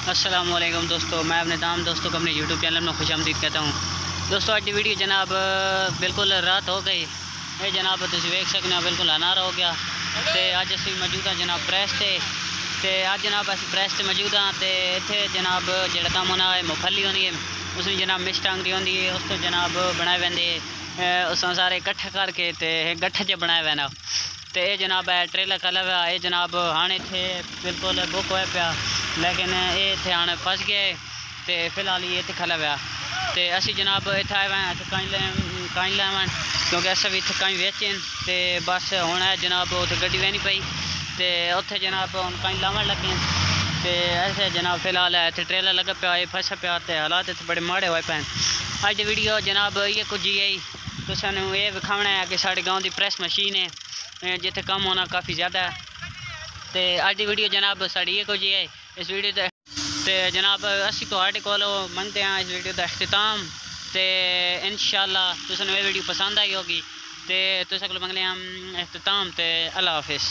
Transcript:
अस्सलामुअलैकुम दोस्तों, मैं अपने तमाम दोस्तों को अपने यूट्यूब चैनल में खुशामदीद कहता हूँ। दोस्तों आज की वीडियो जनाब बिल्कुल रात हो गई ये जनाब तुम देख सकते हो, बिल्कुल अनार हो गया। तो अज असी मौजूद हाँ जनाब प्रैस से। अज जनाब अस प्रैस से मौजूद हाँ। तो इतने जनाब जो काम होना है मुफली होनी है, उसमें जनाब मिस्ट टांगरी होती है, उस तो जनाब बनाए वेंदे उस सारे इकट्ठे करके तो गट्ठे च बनाए वैना। तो ये जनाब है ट्रेलर कलर हुआ ये जनाब हाँ इतने बिल्कुल बुक हो पाया, लेकिन ये इतने हाँ फस गए। तो फिलहाल ये इतने खला हुआ। तो असी जनाब इतने आए हुए कहीं लैवन, क्योंकि अस भी इतने कहीं बेचन। तो बस हूँ है जनाब उत गड्डी वहनी पई, तो उत्थे जनाब हम कहीं लावन लगे। तो ऐसे जनाब फिलहाल है इतने ट्रेलर लगा पाया, ये फसा पाया। तो हालात इतने बड़े माड़े हुए पैन। अज की वीडियो जनाब ये कुछ ही तो सूँ ये विखाना है कि साढ़े गाँव की प्रैस मशीन है जिथे कम होना काफ़ी ज़्यादा है। तो अज की वीडियो जनाब साड़ी ये कुछ है इस वीडियो तो जनाब असी तो को मंगते हैं इस वीडियो का अख्तिताम। तो इंशाअल्लाह तुसें ये वीडियो पसंद आई होगी। तो तुसें को मंगले हम अख्तिताम। तो अल्लाह हाफिज़।